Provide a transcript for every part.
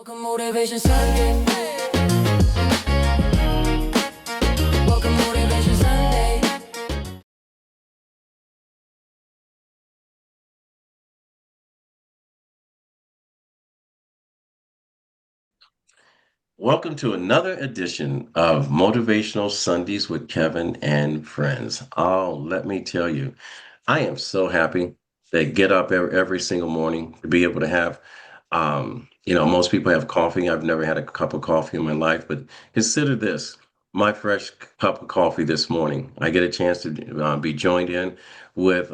Welcome Motivation Sunday. Welcome Motivation Sunday. Welcome to another edition of Motivational Sundays with Kevin and friends. Oh, let me tell you, I am so happy that get up every single morning to be able to have, most people have coffee. I've never had a cup of coffee in my life, but consider this, my fresh cup of coffee this morning. I get a chance to be joined in with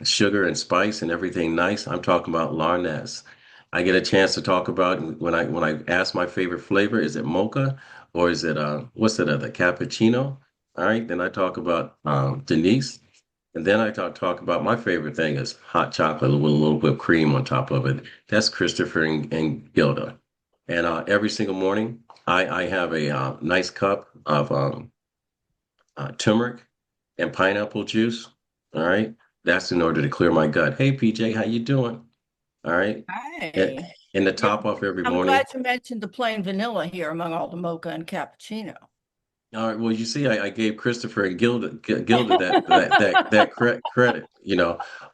sugar and spice and everything nice. I'm talking about Larness. I get a chance to talk about when I ask my favorite flavor, is it mocha or is it what's it other cappuccino? All right, then I talk about Denise, and then I talk about my favorite thing is hot chocolate with a little whipped cream on top of it. That's Christopher and Gilda. And every single morning, I have a nice cup of turmeric and pineapple juice. All right, that's in order to clear my gut. Hey PJ, how you doing? All right. And, Hi. and to Yeah, top off every I'm glad morning. you mentioned the plain vanilla here among all the mocha and cappuccino. All right. Well, you see, I gave Christopher and Gilda that credit,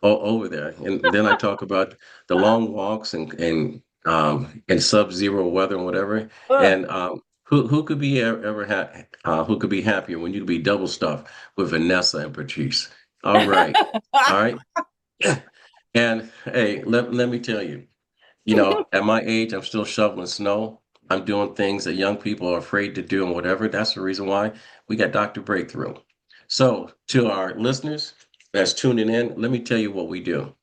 over there. And then I talk about the long walks and sub-zero weather and whatever. Ugh. And who could be ever who could be happier when you be double stuffed with Vanessa and Patrice? All right. All right. And hey, let me tell you. At my age, I'm still shoveling snow. I'm doing things that young people are afraid to do and whatever. That's the reason why we got Dr. Breakthrough. So, to our listeners that's tuning in, let me tell you what we do.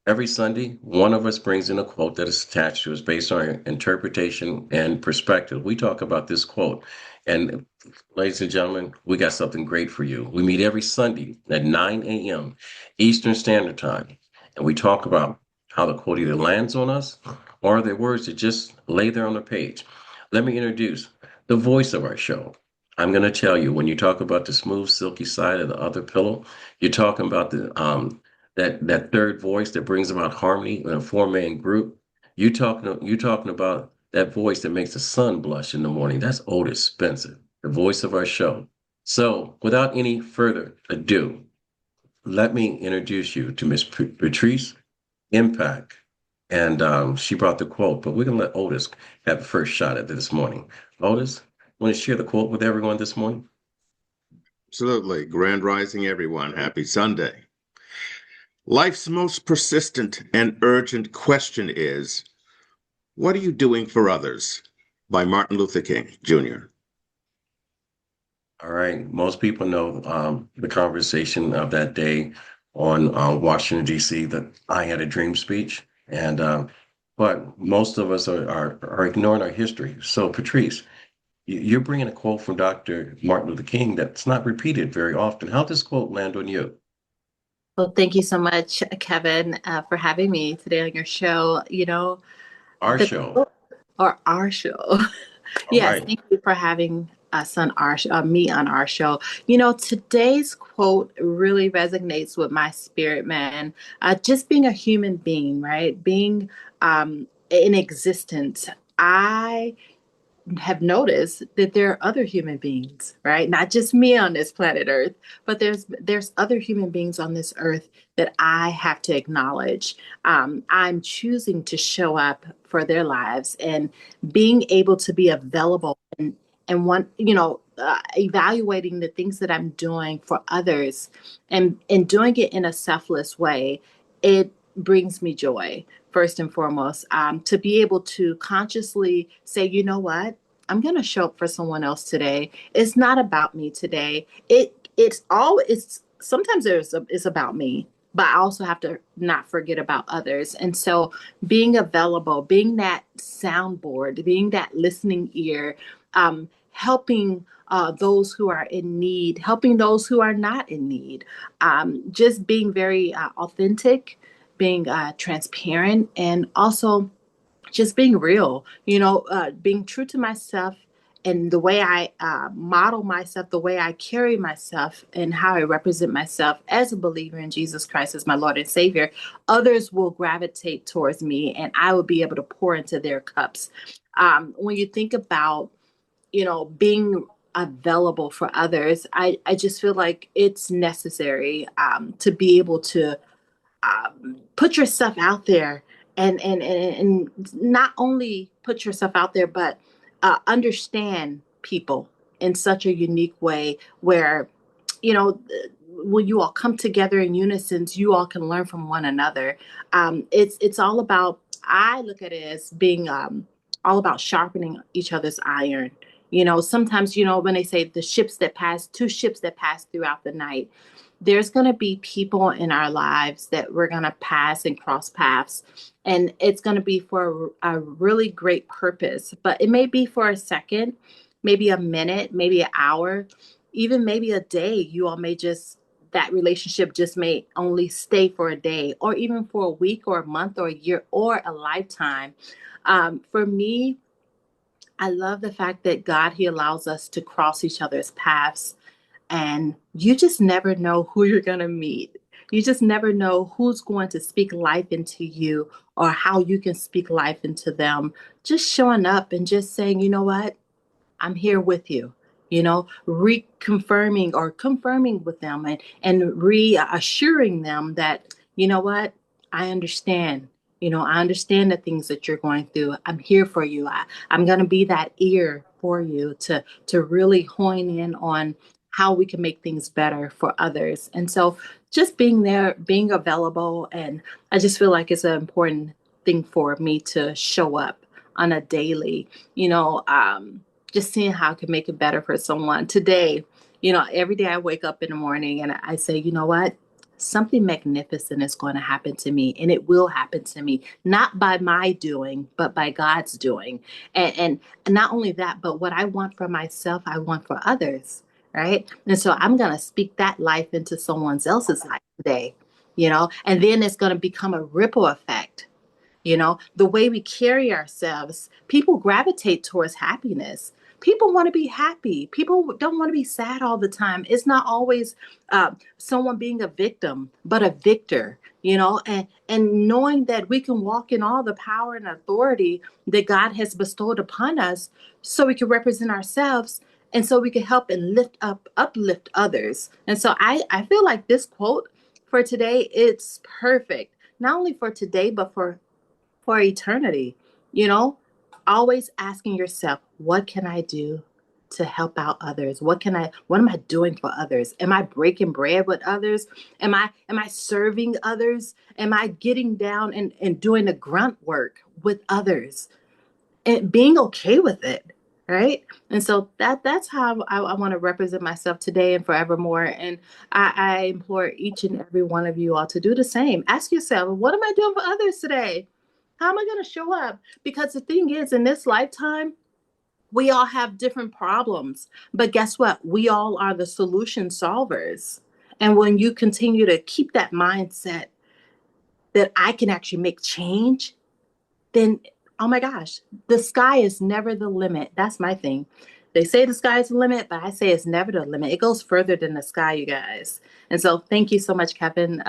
Every Sunday, one of us brings in a quote that is attached to us based on our interpretation and perspective. We talk about this quote. And ladies and gentlemen, we got something great for you. We meet every Sunday at 9 a.m. Eastern Standard Time, and we talk about how the quote either lands on us or the words that just lay there on the page. Let me introduce the voice of our show. I'm going to tell you, when you talk about the smooth, silky side of the other pillow, you're talking about that third voice that brings about harmony in a four-man group. You talking about that voice that makes the sun blush in the morning. That's Otis Spencer, the voice of our show. So, without any further ado, let me introduce you to Miss Patrice Impact. And she brought the quote, but we're gonna let Otis have the first shot at it this morning. Otis, want to share the quote with everyone this morning? Absolutely. Grand Rising, everyone. Happy Sunday. Life's most persistent and urgent question is, what are you doing for others? By Martin Luther King Jr. All right. Most people know the conversation of that day on Washington, D.C., that I had a dream speech. And but most of us are ignoring our history. So, Patrice, you're bringing a quote from Dr. Martin Luther King that's not repeated very often. How does this quote land on you? Well, thank you so much, Kevin, for having me today on your show. Our The show. or our show. All Yes, right. thank you for having us on me on our show. Today's quote really resonates with my spirit, man. Just being a human being, right? Being in existence. I have noticed that there are other human beings, right? Not just me on this planet Earth, but there's other human beings on this earth that I have to acknowledge. I'm choosing to show up for their lives and being able to be available and evaluating the things that I'm doing for others and doing it in a selfless way. It brings me joy first and foremost, to be able to consciously say, you know what, I'm going to show up for someone else today. It's not about me today. It's sometimes it's about me, but I also have to not forget about others. And so being available, being that soundboard, being that listening ear, helping those who are in need, helping those who are not in need, just being very authentic, being transparent, and also just being real, being true to myself and the way I model myself, the way I carry myself, and how I represent myself as a believer in Jesus Christ as my Lord and Savior. Others will gravitate towards me and I will be able to pour into their cups. When you think about, being available for others, I just feel like it's necessary to be able to put yourself out there and not only put yourself out there, but understand people in such a unique way where, you know, when you all come together in unison, you all can learn from one another. It's all about. I look at it as being all about sharpening each other's iron. Sometimes when they say two ships that pass throughout the night, there's going to be people in our lives that we're going to pass and cross paths. And it's going to be for a really great purpose, but it may be for a second, maybe a minute, maybe an hour, even maybe a day. You all may that relationship just may only stay for a day or even for a week or a month or a year or a lifetime. For me, I love the fact that God, He allows us to cross each other's paths, and you just never know who you're going to meet. You just never know who's going to speak life into you or how you can speak life into them. Just showing up and just saying, you know what? I'm here with you, reconfirming or confirming with them and reassuring them that, you know what, I understand. I understand the things that you're going through. I'm here for you. I'm going to be that ear for you to really hone in on how we can make things better for others. And so just being there, being available, and I just feel like it's an important thing for me to show up on a daily, just seeing how I can make it better for someone. Today, every day I wake up in the morning and I say, you know what? Something magnificent is going to happen to me, and it will happen to me, not by my doing, but by God's doing. And not only that, but what I want for myself, I want for others, right? And so I'm going to speak that life into someone else's life today, and then it's going to become a ripple effect. The way we carry ourselves, people gravitate towards happiness. People want to be happy. People don't want to be sad all the time. It's not always someone being a victim, but a victor, and knowing that we can walk in all the power and authority that God has bestowed upon us so we can represent ourselves and so we can help and uplift others. And so I feel like this quote for today, it's perfect, not only for today, but for eternity, always asking yourself, what can I do to help out others? What am I doing for others? Am I breaking bread with others? Am I serving others? Am I getting down and doing the grunt work with others and being okay with it? Right. And so that's how I want to represent myself today and forevermore. And I implore each and every one of you all to do the same. Ask yourself, what am I doing for others today? How am I going to show up? Because the thing is, in this lifetime, we all have different problems. But guess what? We all are the solution solvers. And when you continue to keep that mindset that I can actually make change, then, oh my gosh, the sky is never the limit. That's my thing. They say the sky is the limit, but I say it's never the limit. It goes further than the sky, you guys. And so thank you so much, Kevin.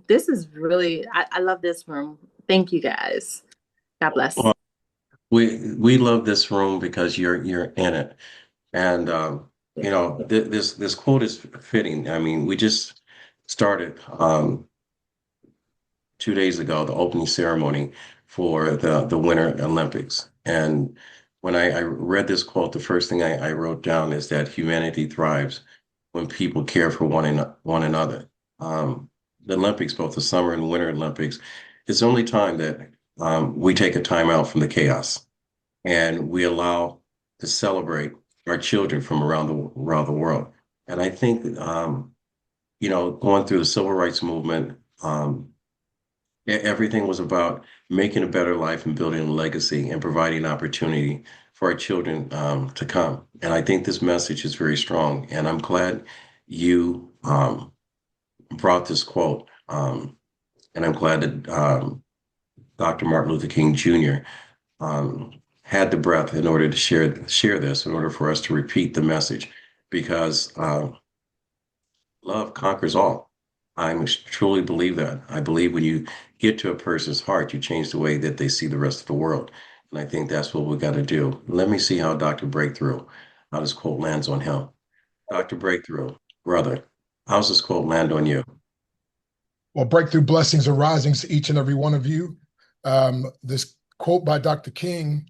This is really, I love this room. Thank you, guys. God bless. Well, we love this room because you're in it, and this quote is fitting. I mean, we just started 2 days ago the opening ceremony for the Winter Olympics, and when I read this quote, the first thing I wrote down is that humanity thrives when people care for one another. The Olympics, both the Summer and Winter Olympics, it's the only time that we take a time out from the chaos and we allow to celebrate our children from around the world. And I think, going through the civil rights movement, everything was about making a better life and building a legacy and providing opportunity for our children to come. And I think this message is very strong. And I'm glad you brought this quote. And I'm glad that Dr. Martin Luther King Jr. Had the breath in order to share this, in order for us to repeat the message, because love conquers all. I truly believe that. I believe when you get to a person's heart, you change the way that they see the rest of the world. And I think that's what we got to do. Let me see how Dr. Breakthrough, how this quote lands on him. Dr. Breakthrough, brother, how's this quote land on you? Well, breakthrough blessings and risings to each and every one of you. This quote by Dr. King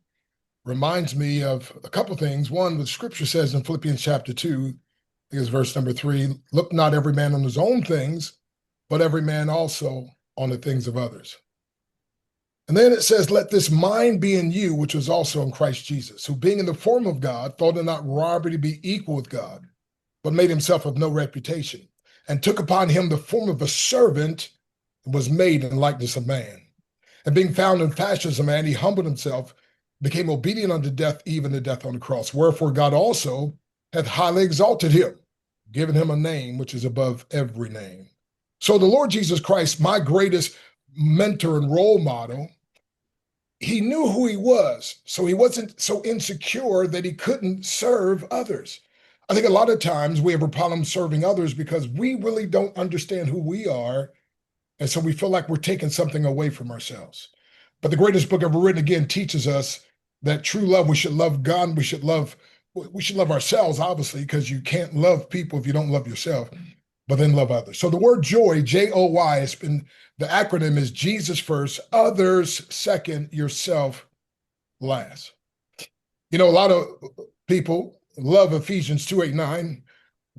reminds me of a couple things. One, the scripture says in Philippians chapter 2, I think it's verse number 3, look not every man on his own things, but every man also on the things of others. And then it says, let this mind be in you, which was also in Christ Jesus, who being in the form of God, thought it not robbery to be equal with God, but made himself of no reputation, and took upon him the form of a servant, and was made in likeness of man. And being found in fashion as a man, he humbled himself, became obedient unto death, even to death on the cross. Wherefore God also hath highly exalted him, given him a name which is above every name. So the Lord Jesus Christ, my greatest mentor and role model, he knew who he was, so he wasn't so insecure that he couldn't serve others. I think a lot of times we have a problem serving others because we really don't understand who we are, and so we feel like we're taking something away from ourselves. But the greatest book ever written, again, teaches us that true love, we should love God, we should love ourselves, obviously, because you can't love people if you don't love yourself, but then love others. So the word joy, J-O-Y, has been, the acronym is Jesus first, others second, yourself last. You know, a lot of people love Ephesians 2:8-9,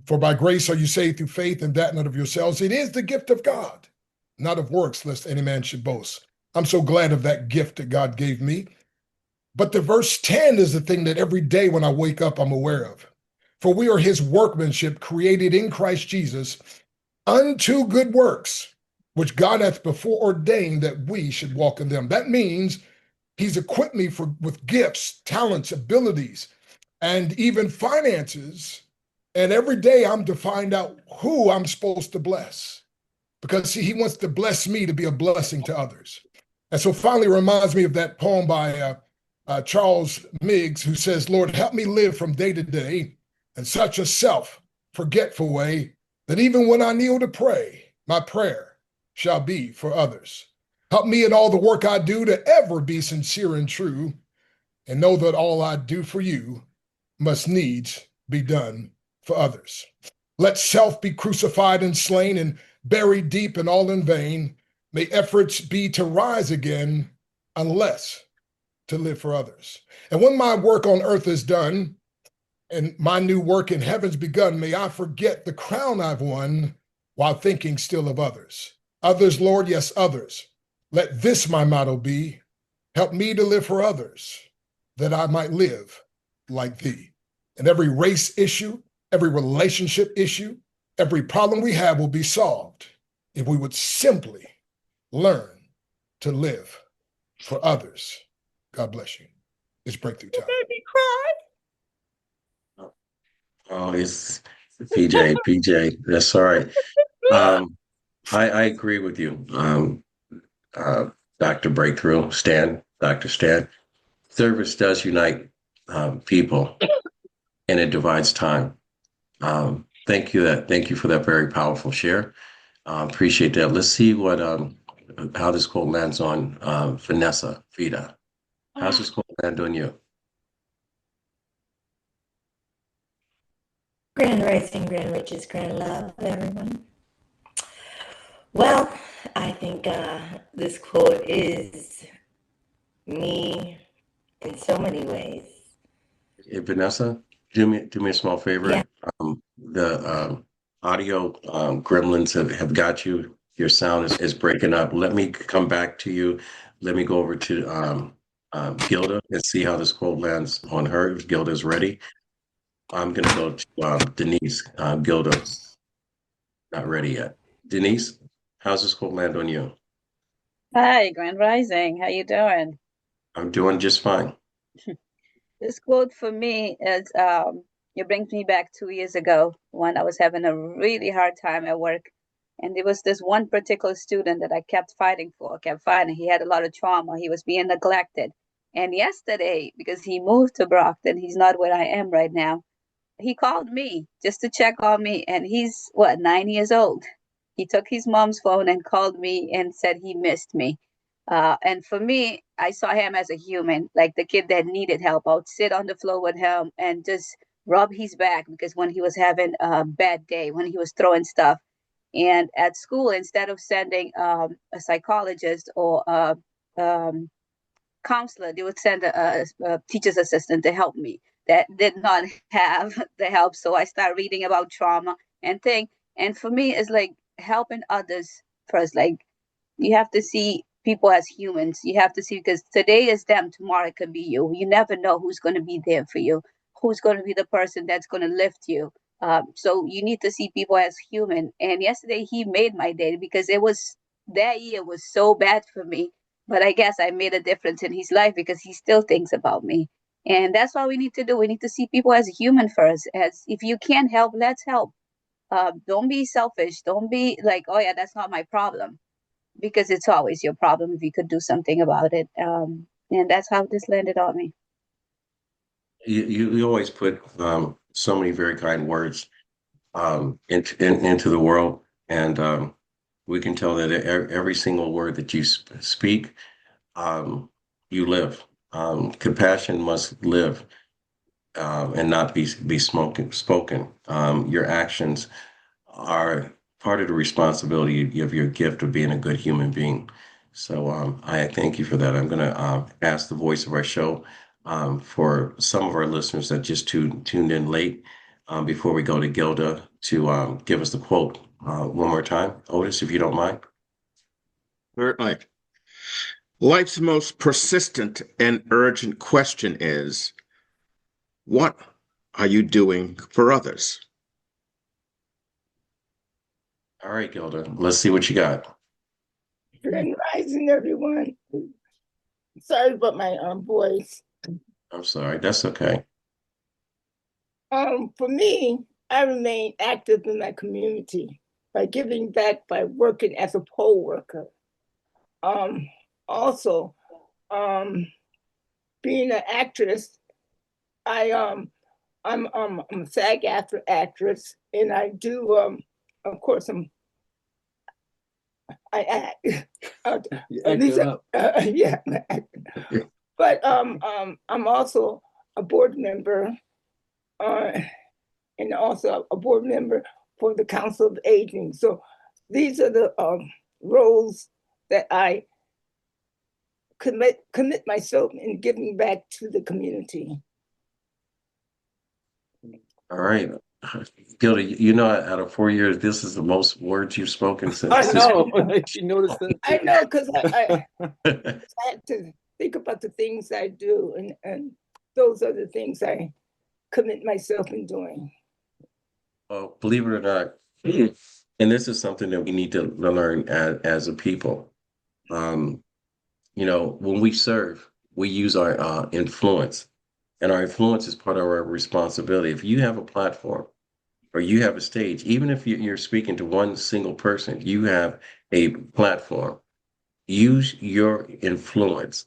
for by grace are you saved through faith, and that not of yourselves. It is the gift of God, not of works, lest any man should boast. I'm so glad of that gift that God gave me. But the verse 10 is the thing that every day when I wake up, I'm aware of. For we are his workmanship, created in Christ Jesus, unto good works, which God hath before ordained that we should walk in them. That means he's equipped me with gifts, talents, abilities, and even finances. And every day I'm to find out who I'm supposed to bless. Because see, he wants to bless me to be a blessing to others. And so finally reminds me of that poem by Charles Miggs, who says, Lord, help me live from day to day in such a self-forgetful way that even when I kneel to pray, my prayer shall be for others. Help me in all the work I do to ever be sincere and true, and know that all I do for you must needs be done for others. Let self be crucified and slain and buried deep and all in vain. May efforts be to rise again, unless to live for others. And when my work on earth is done, and my new work in heaven's begun, may I forget the crown I've won while thinking still of others. Others, Lord, yes, others. Let this my motto be. Help me to live for others, that I might live like thee. And every race issue, every relationship issue, every problem we have will be solved if we would simply learn to live for others. God bless you. It's breakthrough time. Made me cry. Oh, it's PJ, that's all right. I agree with you. Dr. Breakthrough, Dr. Stan. Service does unite people, and it divides time. Thank you for that very powerful share. Appreciate that. Let's see what how this quote lands on Vanessa Vida. How's this quote land on you? Grand rising, grand riches, grand love, everyone. Well, I think this quote is me in so many ways. Hey, Vanessa, do me a small favor. Yeah. The audio gremlins have got you. Your sound is breaking up. Let me come back to you. Let me go over to Gilda and see how this quote lands on her. If Gilda is ready, I'm going to go to Denise. Gilda, not ready yet. Denise, how's this quote land on you? Hi, Grand Rising. How you doing? I'm doing just fine. This quote for me is it brings me back 2 years ago when I was having a really hard time at work. And there was this one particular student that I kept fighting for, kept fighting. He had a lot of trauma. He was being neglected. And yesterday, because he moved to Brockton, he's not where I am right now. He called me just to check on me. And he's, 9 years old. He took his mom's phone and called me and said he missed me. And for me, I saw him as a human, like the kid that needed help. I would sit on the floor with him and just rub his back because when he was having a bad day, when he was throwing stuff. And at school, instead of sending a psychologist or a counselor, they would send a teacher's assistant to help me that did not have the help. So I started reading about trauma and thing. And for me, it's like helping others first. Like you have to see people as humans. You have to see because today is them, tomorrow it could be you. You never know who's going to be there for you, who's going to be the person that's going to lift you. So you need to see people as human. And yesterday he made my day because it was that year was so bad for me. But I guess I made a difference in his life because he still thinks about me. And that's what we need to do. We need to see people as human first. As if you can't help, let's help. Don't be selfish. Don't be like, oh yeah, that's not my problem, because it's always your problem if you could do something about it. And that's how this landed on me. You always put so many very kind words into the world, and we can tell that every single word that you speak, you live. Compassion must live and not be spoken. Your actions are part of the responsibility of your gift of being a good human being. So I thank you for that. I'm going to ask the voice of our show for some of our listeners that just tuned in late before we go to Gilda to give us the quote one more time. Otis, if you don't mind. Certainly. Life's most persistent and urgent question is, what are you doing for others? All right, Gilda, let's see what you got. Grand Rising, everyone. Sorry about my voice. I'm sorry, that's okay. For me, I remain active in my community by giving back by working as a poll worker. Also, being an actress, I'm a SAG actress, and I do of course I act. At least, yeah. But I'm also a board member, and also a board member for the Council of Aging. So these are the roles that I commit myself in giving back to the community. All right. Gilda, you know, out of 4 years, this is the most words you've spoken since. I know. She noticed that. I know, because I had to think about the things I do, and those are the things I commit myself in doing. Well, believe it or not, and this is something that we need to learn as a people. You know, when we serve, we use our influence, and our influence is part of our responsibility. If you have a platform or you have a stage, even if you're speaking to one single person, you have a platform. Use your influence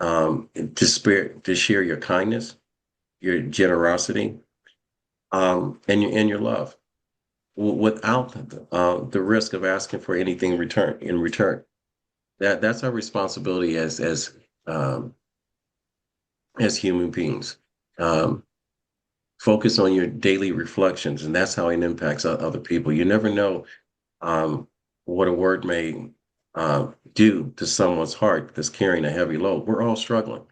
to share your kindness, your generosity, and your love, without the risk of asking for anything in return. That's our responsibility as human beings. Focus on your daily reflections, and that's how it impacts other people. You never know what a word may do to someone's heart that's carrying a heavy load. We're all struggling.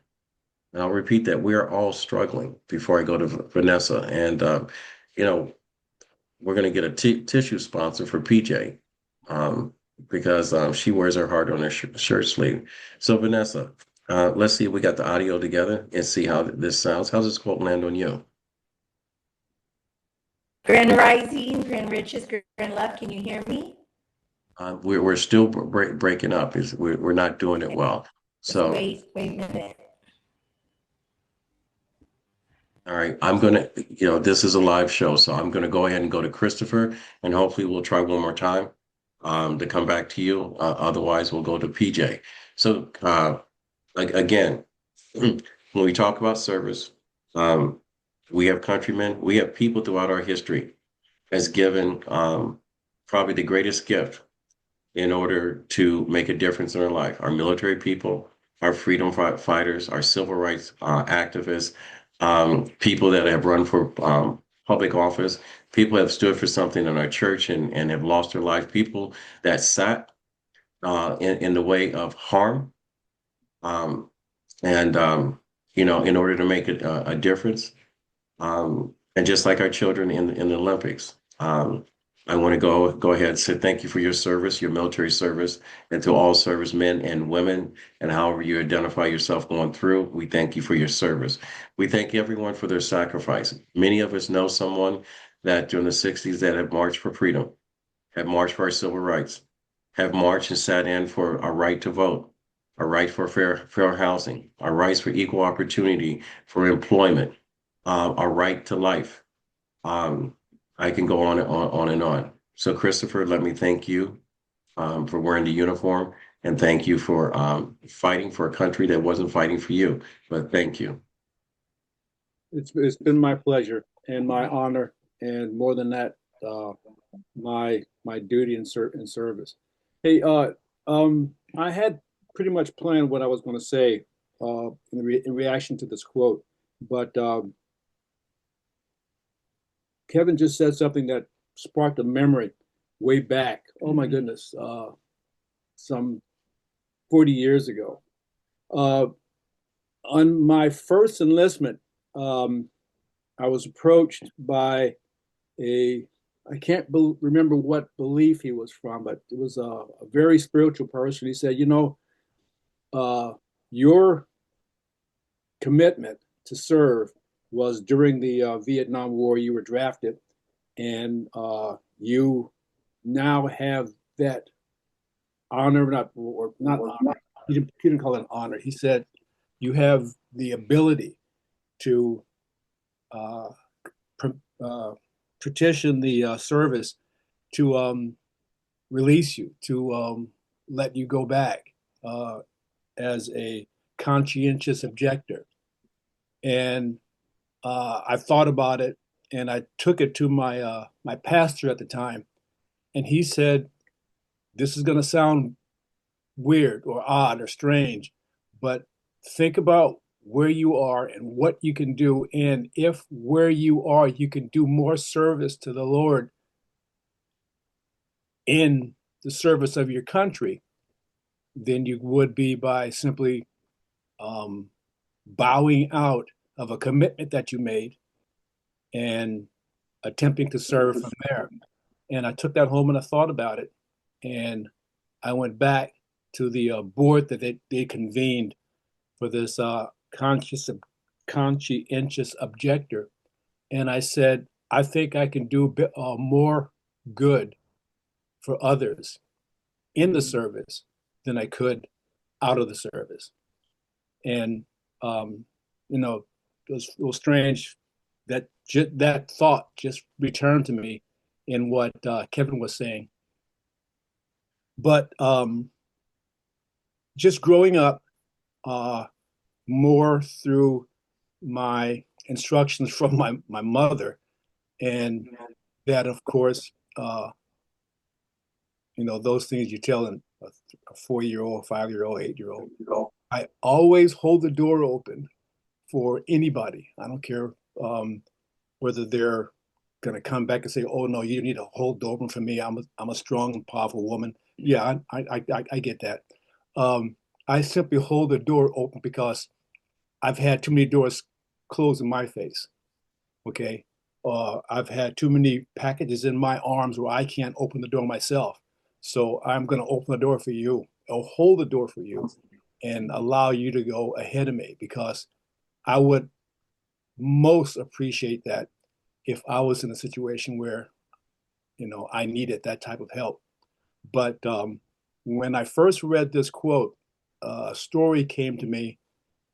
And I'll repeat that. We are all struggling before I go to Vanessa. And, you know, we're going to get a tissue sponsor for PJ because she wears her heart on her shirt sleeve. So, Vanessa, let's see if we got the audio together and see how this sounds. How's this quote land on you? Grand Rising, Grand Riches, Grand Love. Can you hear me? We're still breaking up. We're not doing it well. So wait a minute. All right, I'm gonna, you know, this is a live show, so I'm gonna go ahead and go to Christopher, and hopefully we'll try one more time to come back to you. Otherwise, we'll go to PJ. So again, when we talk about service, we have countrymen, we have people throughout our history has given probably the greatest gift in order to make a difference in our life. Our military people, our freedom fighters, our civil rights activists, people that have run for public office, people have stood for something in our church and have lost their life, people that sat in the way of harm, um, and in order to make a difference. And just like our children in the Olympics, I want to go ahead and say thank you for your service, your military service, and to all servicemen and women, and however you identify yourself going through. We thank you for your service. We thank everyone for their sacrifice. Many of us know someone that during the 60s that have marched for freedom, have marched for our civil rights, have marched and sat in for our right to vote, our right for fair housing, our rights for equal opportunity for employment, our right to life. Um, I can go on and on. So, Christopher, let me thank you for wearing the uniform, and thank you for fighting for a country that wasn't fighting for you. But thank you. It's been my pleasure and my honor, and more than that, my duty in service. Hey, I had pretty much planned what I was going to say in reaction to this quote, but Kevin just said something that sparked a memory way back. Oh my goodness, some 40 years ago. On my first enlistment, I was approached by I can't remember what belief he was from, but it was a very spiritual person. He said, your commitment to serve was during the Vietnam War. You were drafted, and you now have that honor, not honor. He didn't call it an honor. He said you have the ability to petition the service to release you, to let you go back as a conscientious objector. And I thought about it, and I took it to my my pastor at the time, and he said, "This is going to sound weird or odd or strange, but think about where you are and what you can do, and if where you are you can do more service to the Lord in the service of your country than you would be by simply bowing out of a commitment that you made and attempting to serve from there." And I took that home and I thought about it, and I went back to the board that they convened for this conscientious objector, and I said, I think I can do more good for others in the service than I could out of the service. And it was strange that that thought just returned to me in what Kevin was saying. But just growing up more through my instructions from my mother, and that, of course, those things you tell a 4-year-old, 5-year-old, 8-year-old. I always hold the door open for anybody. I don't care whether they're going to come back and say, "Oh no, you need to hold the door open for me. I'm a strong and powerful woman." Yeah, I get that. I simply hold the door open because I've had too many doors closed in my face. Okay, I've had too many packages in my arms where I can't open the door myself. So I'm going to open the door for you, or hold the door for you, and allow you to go ahead of me, because I would most appreciate that if I was in a situation where, I needed that type of help. But when I first read this quote, a story came to me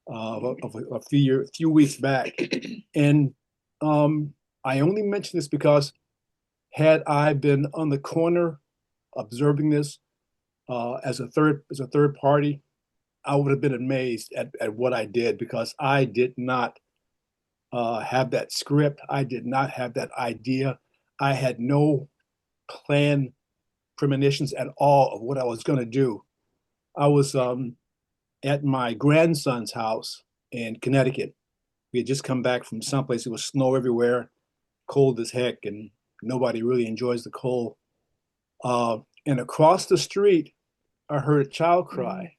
of a few weeks back, and I only mention this because had I been on the corner observing this as a third party, I would have been amazed at what I did, because I did not have that script. I did not have that idea. I had no plan premonitions at all of what I was going to do. I was at my grandson's house in Connecticut. We had just come back from someplace. It was snow everywhere, cold as heck, and nobody really enjoys the cold. And across the street, I heard a child cry.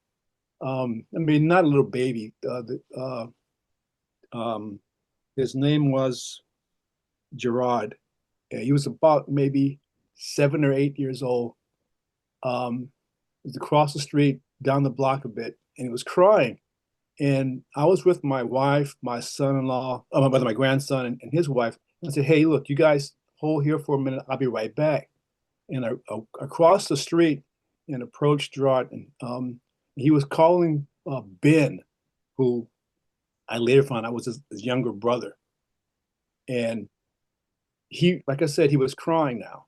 I mean, not a little baby. His name was Gerard. He was about maybe 7 or 8 years old. It was across the street, down the block a bit, and he was crying. And I was with my wife, my son-in-law, my grandson and his wife. I said, hey, look, you guys hold here for a minute. I'll be right back. And I crossed the street and approached Gerard. And he was calling Ben, who I later found out was his younger brother. And he, like I said, he was crying now.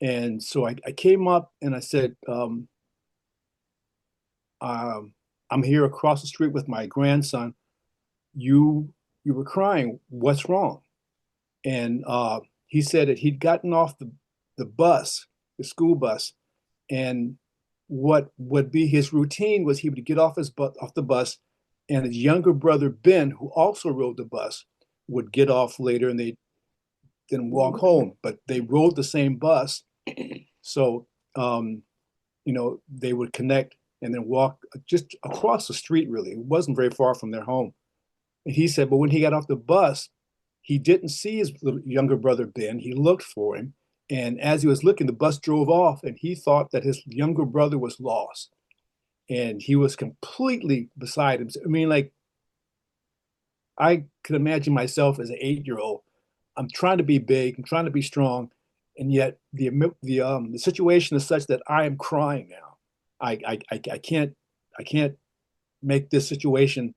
And so I came up and I said, I'm here across the street with my grandson. You were crying. What's wrong? And he said that he'd gotten off the bus, the school bus, and what would be his routine was he would get off the bus, and his younger brother Ben, who also rode the bus, would get off later, and they then walk home. But they rode the same bus, so they would connect and then walk just across the street. Really, it wasn't very far from their home. And he said, but when he got off the bus, he didn't see his younger brother Ben. He looked for him, and as he was looking, the bus drove off, and he thought that his younger brother was lost, and he was completely beside him. I mean, like, I could imagine myself as an 8-year-old. I'm trying to be big, I'm trying to be strong, and yet the situation is such that I am crying now. I can't make this situation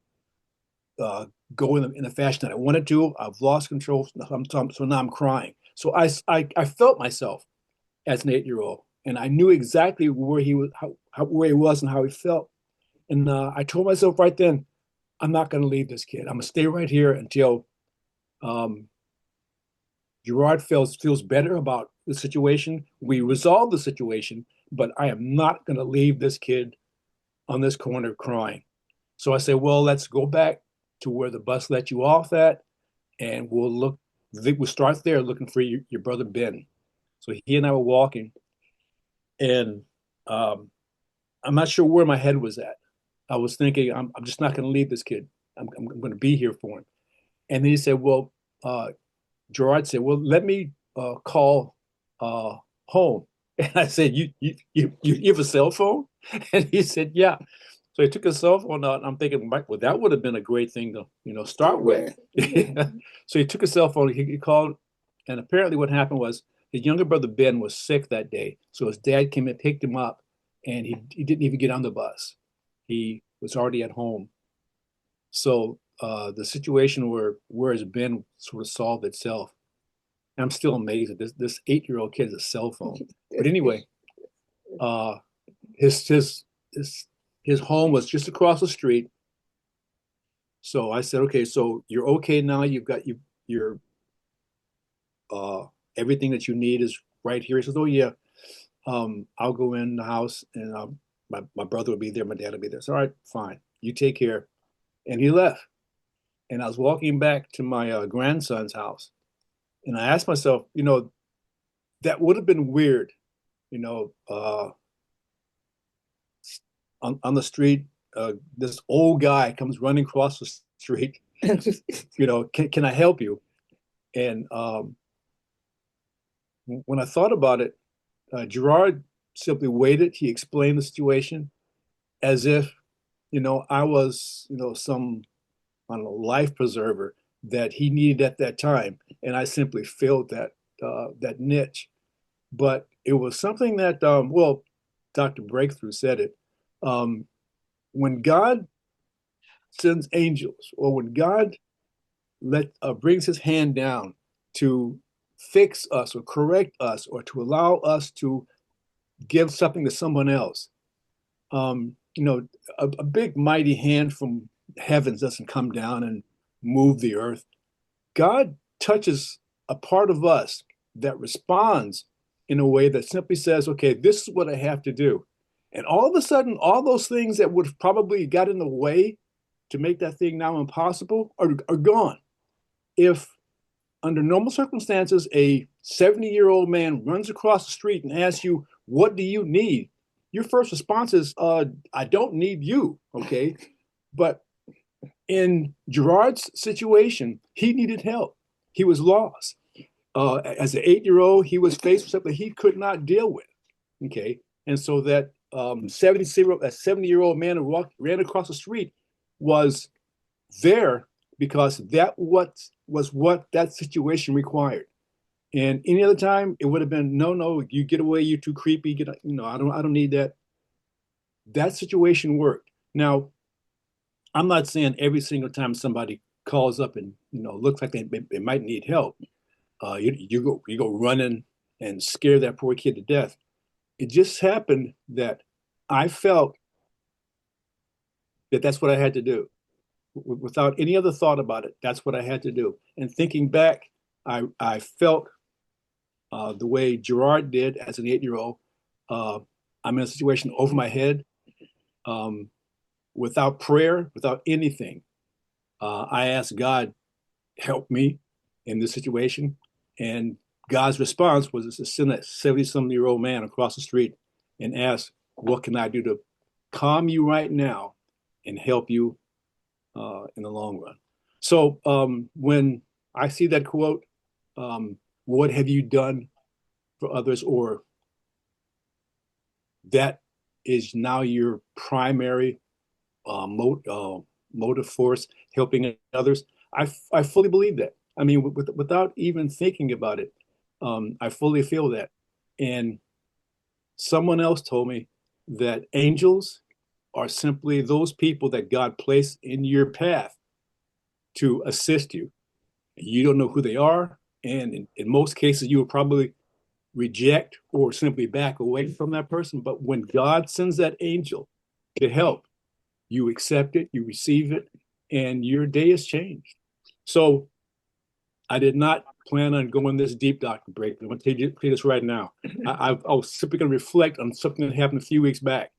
go in a fashion that I wanted to. I've lost control, so now I'm crying. So I felt myself as an 8-year-old, and I knew exactly where he was, where he was, and how he felt. And I told myself right then, I'm not going to leave this kid. I'm going to stay right here until Gerard feels better about the situation. We resolve the situation, but I am not going to leave this kid on this corner crying. So I said, well, let's go back to where the bus let you off at, and we'll start there looking for your brother Ben. So he and I were walking, and I'm not sure where my head was at. I was thinking, I'm just not going to leave this kid. I'm going to be here for him. And then he said, well, Gerard said, well, let me call home. And I said, you have a cell phone? And he said, yeah. So he took his cell phone out, and I'm thinking, well, that would have been a great thing to start with. So he took his cell phone, he called, and apparently what happened was his younger brother Ben was sick that day. So his dad came and picked him up, and he didn't even get on the bus. He was already at home. So the situation where it's been sort of solved itself. And I'm still amazed that this 8-year-old kid has a cell phone. But anyway, his home was just across the street. So I said, okay, so you're okay now. You've got your everything that you need is right here. He says, oh yeah, I'll go in the house, and my brother will be there. My dad will be there. So, all right, fine. You take care. And he left. And I was walking back to my grandson's house, and I asked myself, that would have been weird, on the street, this old guy comes running across the street, can I help you? And when I thought about it, Gerard simply waited. He explained the situation as if, I was, some, I don't know, life preserver that he needed at that time. And I simply filled that niche. But it was something that, Dr. Breakthrough said it. When God sends angels, or when God brings his hand down to fix us or correct us or to allow us to give something to someone else, a big mighty hand from heavens doesn't come down and move the earth. God touches a part of us that responds in a way that simply says, okay, this is what I have to do. And all of a sudden, all those things that would have probably got in the way to make that thing now impossible are gone. If under normal circumstances, a 70-year-old man runs across the street and asks you, what do you need? Your first response is, I don't need you, okay? But in Gerard's situation, he needed help. He was lost. As an 8-year-old, he was faced with something he could not deal with, okay? And so that 70-year-old man who ran across the street was there because that was what that situation required. And any other time, it would have been, no, you get away, you're too creepy. I don't need that. That situation worked. Now, I'm not saying every single time somebody calls up and looks like they might need help, you go running and scare that poor kid to death. It just happened that I felt that that's what I had to do. Without any other thought about it, that's what I had to do. And thinking back, I felt the way Gerard did as an 8-year-old. I'm in a situation over my head, without prayer, without anything. I asked God, help me in this situation. And God's response was to send that 70-something-year-old man across the street and ask, what can I do to calm you right now and help you in the long run? So when I see that quote, what have you done for others, or that is now your primary motive force, helping others, I fully believe that. I mean, without even thinking about it, I fully feel that. And someone else told me that angels are simply those people that God placed in your path to assist you. You don't know who they are, and in most cases, you will probably reject or simply back away from that person. But when God sends that angel to help, you accept it, you receive it, and your day is changed. So I did not plan on going this deep, Dr. Break. I'm going to tell you this right now. I was simply going to reflect on something that happened a few weeks back,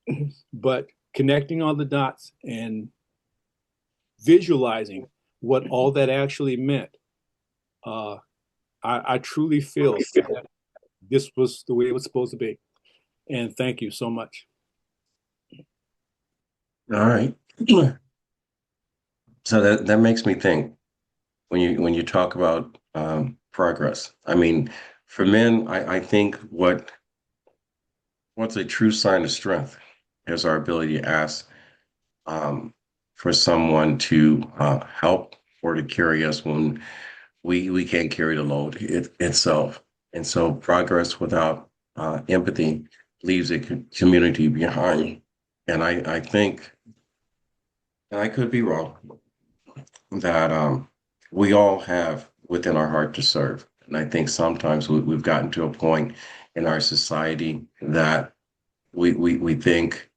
but connecting all the dots and visualizing what all that actually meant, I truly feel that this was the way it was supposed to be. And thank you so much. All right. So that makes me think when you talk about progress. I mean, for men, I think what's a true sign of strength is our ability to ask for someone to help or to carry us when we can't carry the load itself. And so progress without empathy leaves a community behind. And I think, and I could be wrong, that we all have within our heart to serve. And I think sometimes we've gotten to a point in our society that we think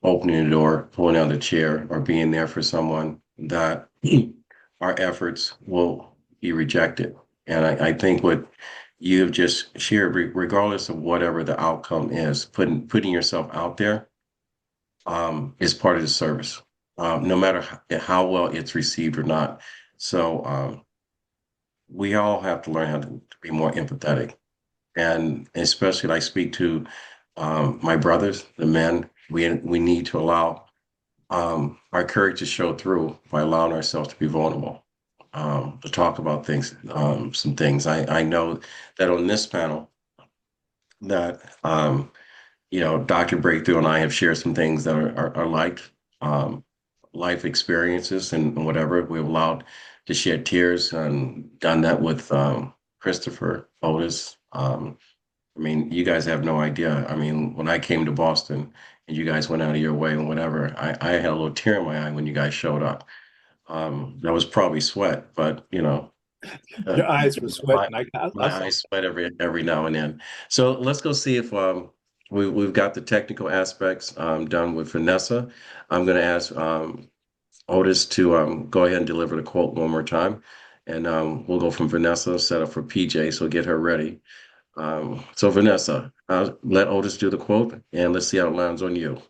opening the door, pulling out the chair, or being there for someone, that our efforts will be rejected. And I think what you've just shared, regardless of whatever the outcome is, putting yourself out there is part of the service, no matter how well it's received or not. So we all have to learn how to be more empathetic. And especially I speak to my brothers, the men, we need to allow our courage to show through by allowing ourselves to be vulnerable, to talk about things, some things. I know that on this panel that, Dr. Breakthrough and I have shared some things that are like life experiences and whatever. We're allowed to shed tears, and done that with Christopher, Otis. I mean, you guys have no idea. I mean, when I came to Boston and you guys went out of your way and whatever, I had a little tear in my eye when you guys showed up. That was probably sweat, but Your eyes were sweating. my eyes sweat every now and then. So let's go see if we've got the technical aspects done with Vanessa. I'm going to ask Otis to go ahead and deliver the quote one more time, and we'll go from Vanessa, set up for PJ, so get her ready. So Vanessa, let Otis do the quote, and let's see how it lands on you.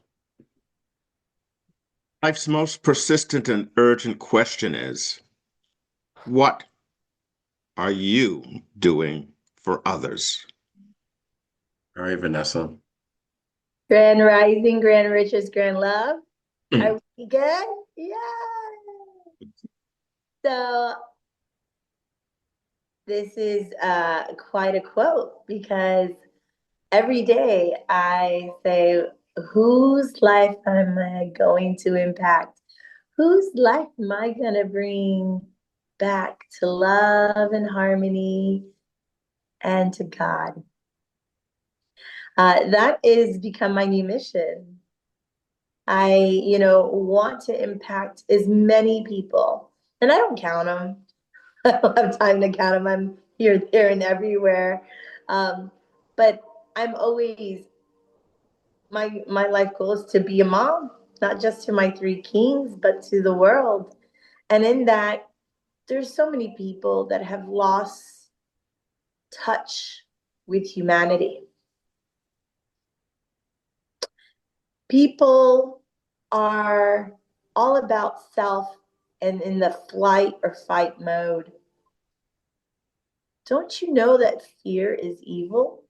Life's most persistent and urgent question is, what are you doing for others? All right, Vanessa. Grand Rising, Grand Riches, Grand Love. Are we good? Yeah. So this is quite a quote because every day I say, whose life am I going to impact? Whose life am I going to bring back to love and harmony and to God? That is become my new mission. I, want to impact as many people, and I don't count them. I don't have time to count them. I'm here, there, and everywhere. But I'm always my life goal is to be a mom, not just to my three kings, but to the world. And in that, there's so many people that have lost touch with humanity. People are all about self and in the flight or fight mode. Don't you know that fear is evil?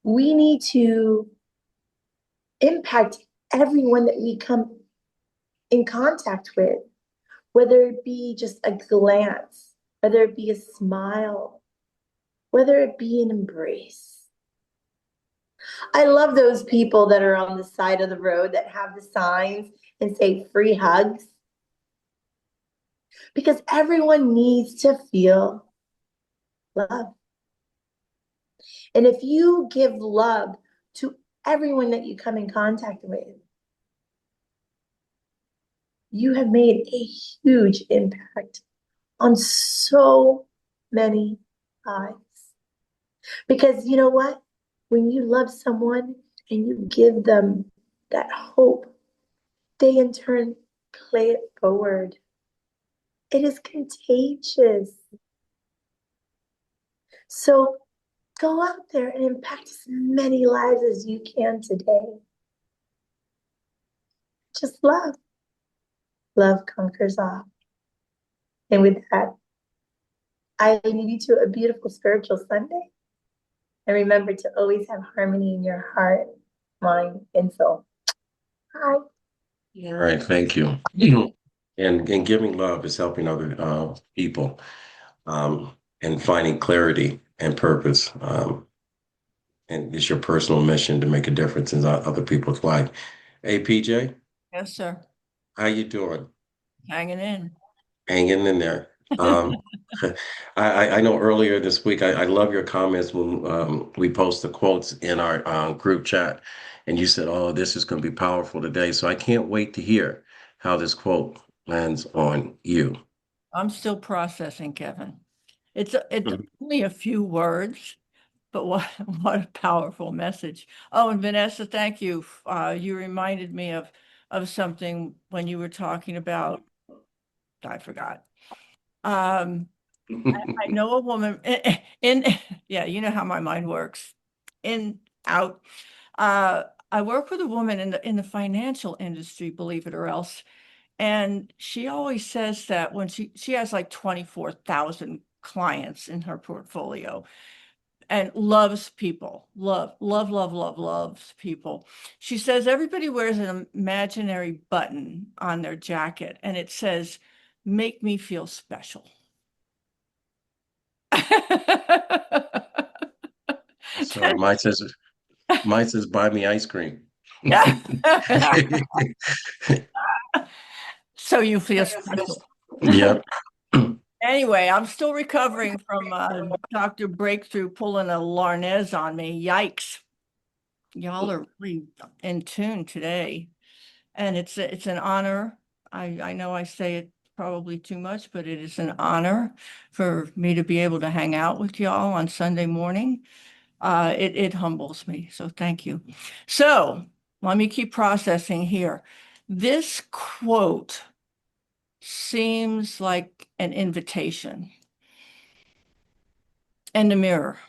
We need to impact everyone that we come in contact with, whether it be just a glance, whether it be a smile, whether it be an embrace. I love those people that are on the side of the road that have the signs and say free hugs, because everyone needs to feel love. And if you give love to everyone that you come in contact with, you have made a huge impact on so many lives. Because you know what? When you love someone and you give them that hope, they in turn play it forward. It is contagious. So go out there and impact as many lives as you can today. Just love. Love conquers all. And with that, I leave you to a beautiful spiritual Sunday. And remember to always have harmony in your heart, mind, and soul. Bye. All right, thank you. And giving love is helping other people and finding clarity and purpose. And it's your personal mission to make a difference in other people's life. Hey, PJ, Yes, sir. how you doing? Hanging in. Hanging in there. I know earlier this week, I love your comments when we post the quotes in our group chat, and you said, "Oh, this is going to be powerful today." So I can't wait to hear how this quote lands on you. I'm still processing, Kevin. It's Mhm. only a few words, but what a powerful message. Oh, and Vanessa, thank you. You reminded me of something when you were talking about, I forgot. I know a woman in yeah, you know how my mind works. In, out. I work with a woman in the financial industry, believe it or else. And she always says that when she has like 24,000 clients in her portfolio and loves people, loves people. She says everybody wears an imaginary button on their jacket and it says, "Make me feel special." So mine says, "Buy me ice cream." So you feel special. Yep. Anyway, I'm still recovering from Dr. Breakthrough pulling a Larnez on me. Yikes. Y'all are really in tune today. And it's an honor. I know I say it probably too much, but it is an honor for me to be able to hang out with y'all on Sunday morning. It humbles me. So thank you. So let me keep processing here. This quote seems like an invitation. and the mirror.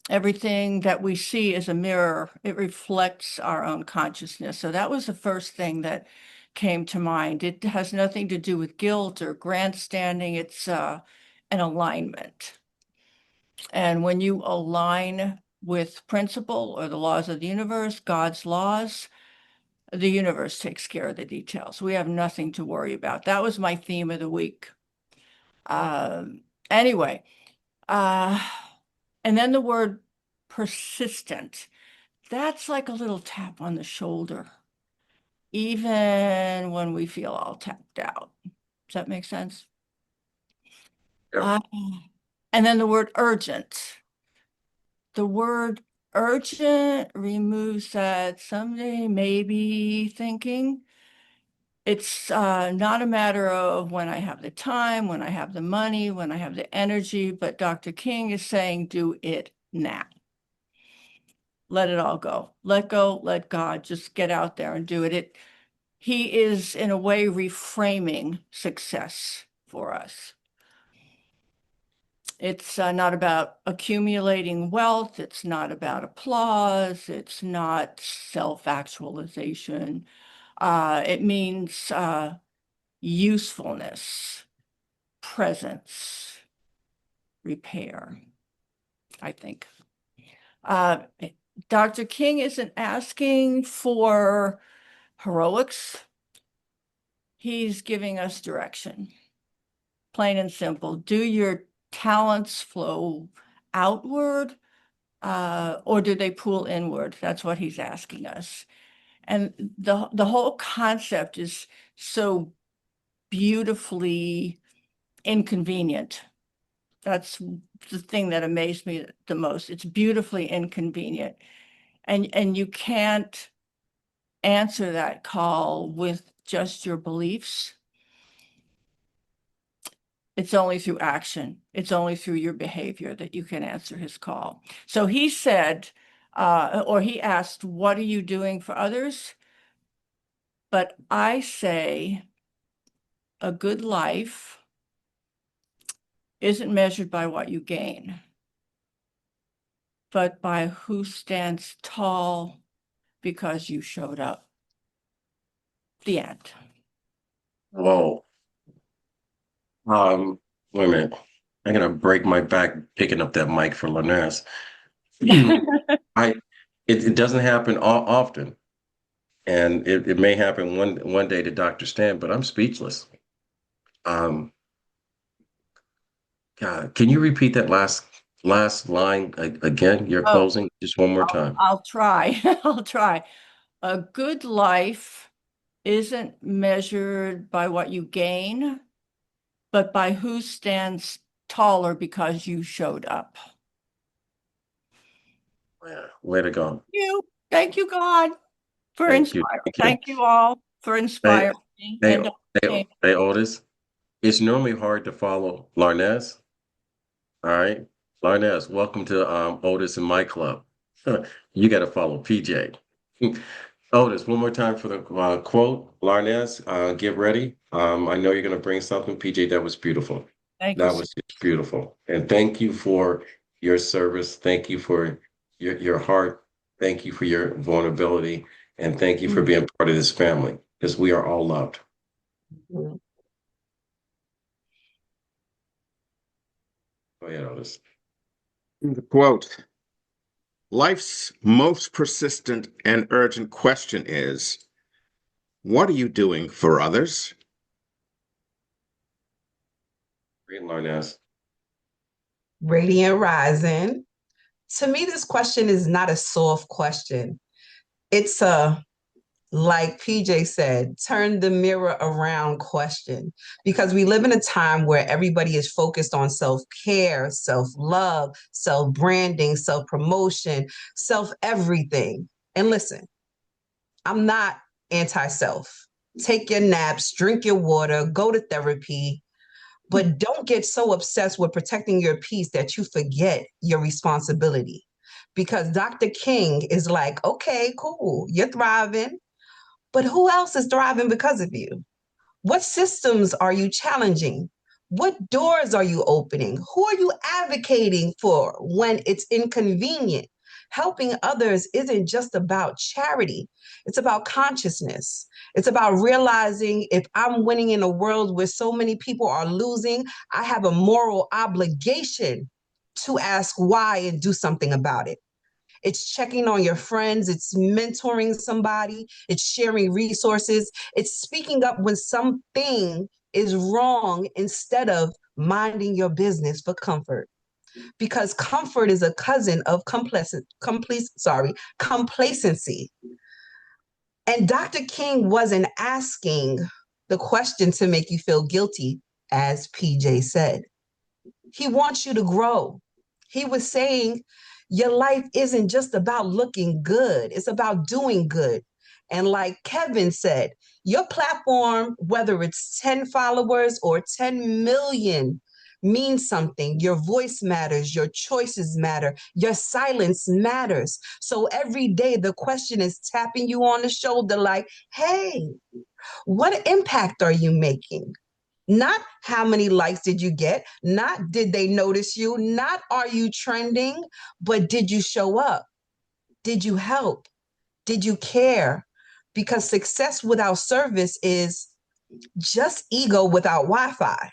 Everything that we see is a mirror. It reflects our own consciousness. So that was the first thing that came to mind. It has nothing to do with guilt or grandstanding. It's an alignment. And when you align with principle or the laws of the universe, God's laws, the universe takes care of the details. We have nothing to worry about. That was my theme of the week. Anyway, and then the word persistent, that's like a little tap on the shoulder, even when we feel all tapped out. Does that make sense? Yeah. And then the word urgent. The word urgent removes that someday maybe thinking. It's not a matter of when I have the time, when I have the money, when I have the energy, but Dr. King is saying do it now. Let it all go. Let go, let God, just get out there and do it. He is, in a way, reframing success for us. It's not about accumulating wealth. It's not about applause. It's not self-actualization. It means usefulness, presence, repair, I think. Dr. King isn't asking for heroics. He's giving us direction, plain and simple. Do your talents flow outward or do they pull inward? That's what he's asking us. And the whole concept is so beautifully inconvenient. That's the thing that amazed me the most. It's beautifully inconvenient. And you can't answer that call with just your beliefs. It's only through action. It's only through your behavior that you can answer his call. So he said, or he asked, what are you doing for others? But I say a good life isn't measured by what you gain, but by who stands tall because you showed up. The end. Whoa. Wait a minute. I'm gonna break my back picking up that mic for Linares. It doesn't happen often, and it may happen one day to Dr. Stan, but I'm speechless. God, can you repeat that last line again? Your closing, just one more time. I'll try. I'll try. A good life isn't measured by what you gain, but by who stands taller because you showed up. Yeah, way to go. Thank you, God, for Thank you. inspiring. Thank you all for inspiring me. Hey, And hey, Otis. It's normally hard to follow Larnez. All right. Larnez, welcome to Otis and my club. You got to follow PJ. Otis, one more time for the quote. Larnez, get ready. I know you're going to bring something. PJ, that was beautiful. thank That you. was just beautiful. And thank you for your service. Thank you for your heart. Thank you for your vulnerability. And thank you for being part of this family because we are all loved. Go ahead, Otis. The quote, life's most persistent and urgent question is, what are you doing for others? Great, Larnez. Radiant Rising. To me, this question is not a soft question. It's a, like PJ said, turn the mirror around question. Because we live in a time where everybody is focused on self-care, self-love, self-branding, self-promotion, self-everything. And listen, I'm not anti-self. Take your naps, drink your water, go to therapy, but don't get so obsessed with protecting your peace that you forget your responsibility. Because Dr. King is like, okay, cool, you're thriving, but who else is thriving because of you? What systems are you challenging? What doors are you opening? Who are you advocating for when it's inconvenient? Helping others isn't just about charity. It's about consciousness. It's about realizing if I'm winning in a world where so many people are losing, I have a moral obligation to ask why and do something about it. It's checking on your friends. It's mentoring somebody. It's sharing resources. It's speaking up when something is wrong instead of minding your business for comfort. Because comfort is a cousin of complacency. And Dr. King wasn't asking the question to make you feel guilty, as PJ said. He wants you to grow. He was saying your life isn't just about looking good, it's about doing good. And like Kevin said, your platform, whether it's 10 followers or 10 million, means something. Your voice matters, your choices matter, your silence matters. So every day the question is tapping you on the shoulder like, hey, what impact are you making? Not how many likes did you get, not did they notice you, not are you trending, but did you show up? Did you help? Did you care? Because success without service is just ego without Wi-Fi.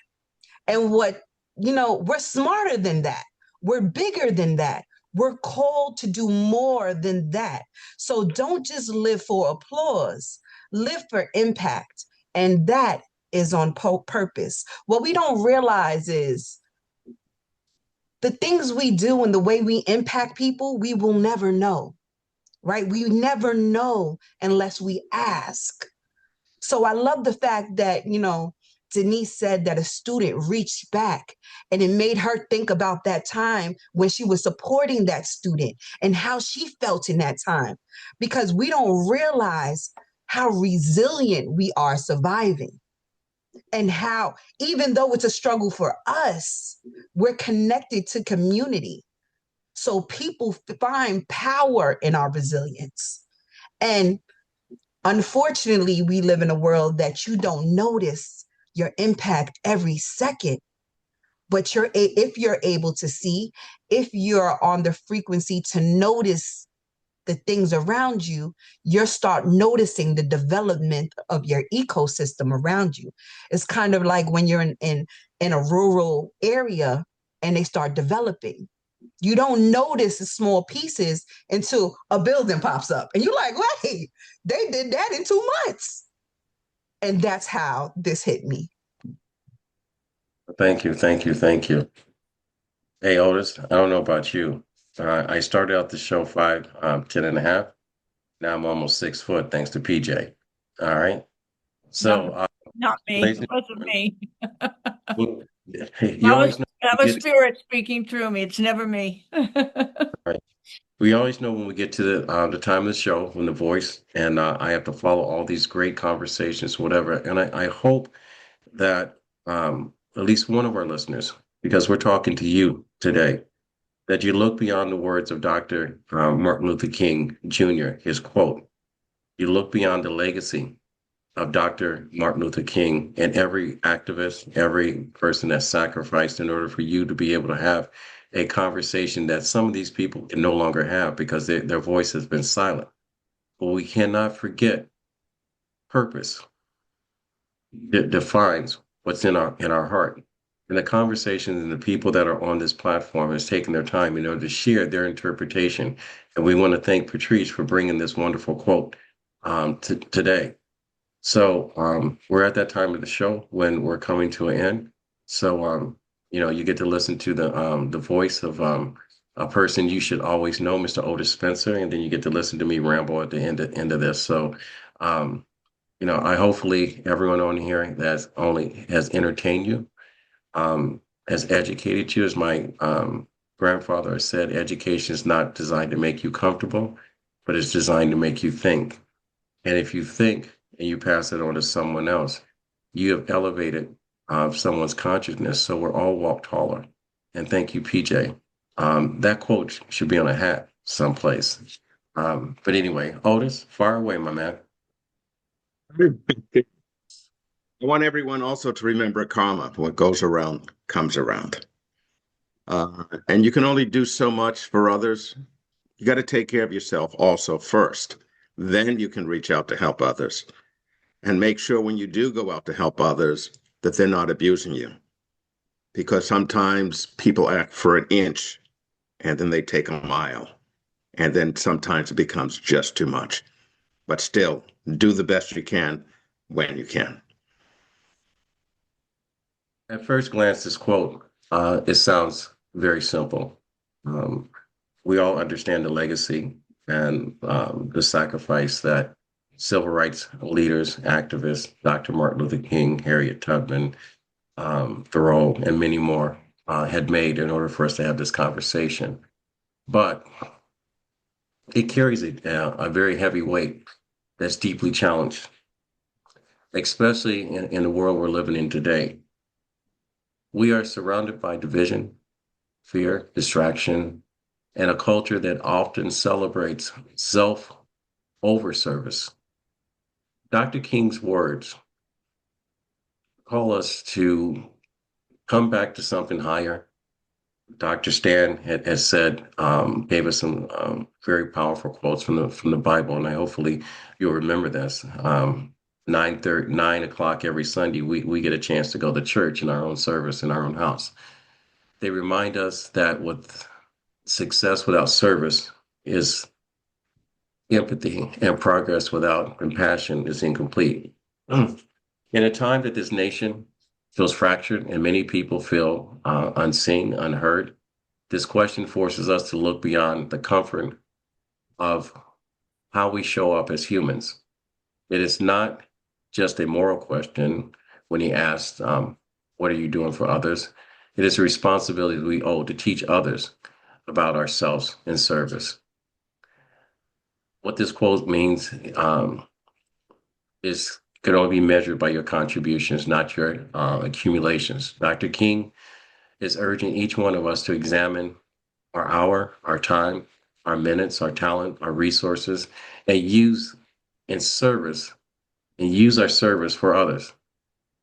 And we're smarter than that. We're bigger than that. We're called to do more than that. So don't just live for applause, live for impact. And that is on purpose. What we don't realize is the things we do and the way we impact people, we will never know, right? We never know unless we ask. So I love the fact that, Denise said that a student reached back and it made her think about that time when she was supporting that student and how she felt in that time, because we don't realize how resilient we are surviving and how, even though it's a struggle for us, we're connected to community. So people find power in our resilience. And unfortunately, we live in a world that you don't notice your impact every second. But if you're able to see, if you're on the frequency to notice the things around you, you'll start noticing the development of your ecosystem around you. It's kind of like when you're in a rural area and they start developing. You don't notice the small pieces until a building pops up. And you're like, wait, they did that in 2 months. And that's how this hit me. Thank you, thank you, thank you. Hey, Otis, I don't know about you. I started out the show 10 and a half. Now I'm almost 6 foot, thanks to PJ. All right. So, Not me. ladies It wasn't me. and- you always know That we was get- spirit speaking through me. It's never me. right. We always know when we get to the time of the show, when the voice, and I have to follow all these great conversations, whatever. And I hope that at least one of our listeners, because we're talking to you today, that you look beyond the words of Dr. Martin Luther King Jr., his quote. You look beyond the legacy of Dr. Martin Luther King and every activist, every person that sacrificed in order for you to be able to have a conversation that some of these people can no longer have because their voice has been silent. But we cannot forget purpose. It defines what's in our heart. And the conversations and the people that are on this platform has taken their time in order to share their interpretation. And we want to thank Patrice for bringing this wonderful quote today. So we're at that time of the show when we're coming to an end. So you get to listen to the voice of a person you should always know, Mr. Otis Spencer, and then you get to listen to me ramble at the end of this. So I hopefully everyone on here that only has entertained you, has educated you. As my grandfather said, education is not designed to make you comfortable, but it's designed to make you think. And if you think and you pass it on to someone else, you have elevated someone's consciousness. So we're all walk taller. And thank you, PJ. That quote should be on a hat someplace. But anyway, Otis, far away, my man. I want everyone also to remember karma. What goes around comes around. And you can only do so much for others. You got to take care of yourself also first. Then you can reach out to help others. And make sure when you do go out to help others that they're not abusing you. Because sometimes people act for an inch and then they take a mile. And then sometimes it becomes just too much. But still, do the best you can when you can. At first glance, this quote, it sounds very simple. We all understand the legacy and the sacrifice that civil rights leaders, activists, Dr. Martin Luther King, Harriet Tubman, Thoreau, and many more had made in order for us to have this conversation. But it carries a very heavy weight that's deeply challenged, especially in the world we're living in today. We are surrounded by division, fear, distraction, and a culture that often celebrates self over service. Dr. King's words call us to come back to something higher. Dr. Stan has said, gave us some very powerful quotes from the Bible, and hopefully you'll remember this. 9 o'clock every Sunday, we get a chance to go to church in our own service in our own house. They remind us that with success without service is empathy, and progress without compassion is incomplete. In a time that this nation feels fractured and many people feel unseen, unheard, this question forces us to look beyond the comfort of how we show up as humans. It is not just a moral question when he asked, what are you doing for others? It is a responsibility we owe to teach others about ourselves in service. What this quote means is can only be measured by your contributions, not your accumulations. Dr. King is urging each one of us to examine our hour, our time, our minutes, our talent, our resources, and use our service for others.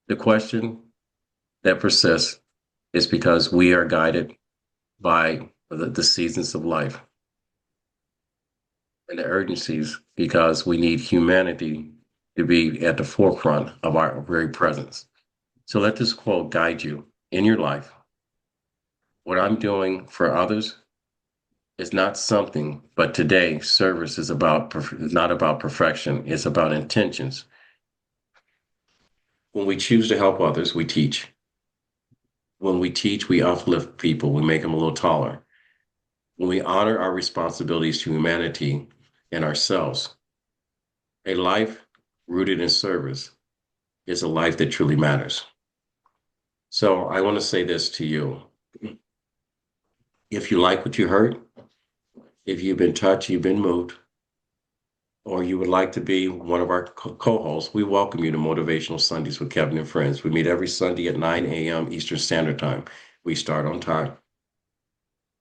The question that persists is because we are guided by the seasons of life and the urgencies because we need humanity to be at the forefront of our very presence. So let this quote guide you in your life. What I'm doing for others is not something, but today service is not about perfection, it's about intentions. When we choose to help others, we teach. When we teach, we uplift people, we make them a little taller. When we honor our responsibilities to humanity and ourselves, a life rooted in service is a life that truly matters. So I want to say this to you. If you like what you heard, if you've been touched, you've been moved, or you would like to be one of our co-hosts, we welcome you to Motivational Sundays with Kevin and Friends. We meet every Sunday at 9 a.m. Eastern Standard Time. We start on time.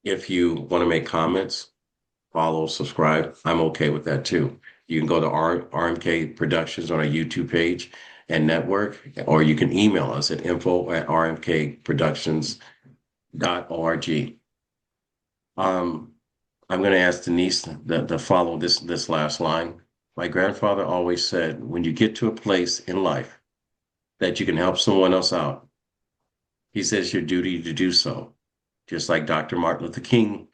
If you want to make comments, follow, subscribe, I'm okay with that too. You can go to RMK Productions on our YouTube page and network, or you can email us at info@rmkproductions.org. I'm going to ask Denise to follow this last line. My grandfather always said, when you get to a place in life that you can help someone else out, he says your duty to do so. Just like Dr. Martin Luther King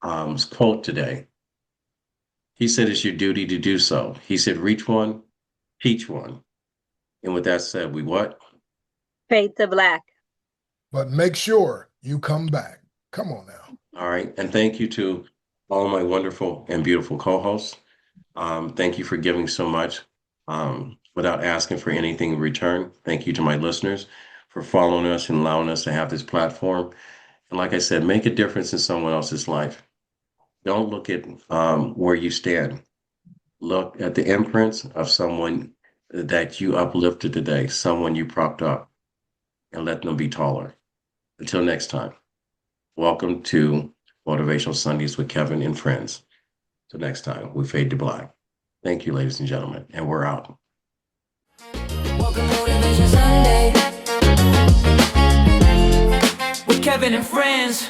quote today. He said it's your duty to do so. He said, reach one, teach one. And with that said, we what? Fade to black. But make sure you come back. Come on now. All right. And thank you to all of my wonderful and beautiful co-hosts. Thank you for giving so much without asking for anything in return. Thank you to my listeners for following us and allowing us to have this platform. And like I said, make a difference in someone else's life. Don't look at where you stand. Look at the imprints of someone that you uplifted today, someone you propped up, and let them be taller. Until next time, welcome to Motivational Sundays with Kevin and Friends. Till next time, we fade to black. Thank you, ladies and gentlemen, and we're out. Welcome Motivation Sunday with Kevin and friends.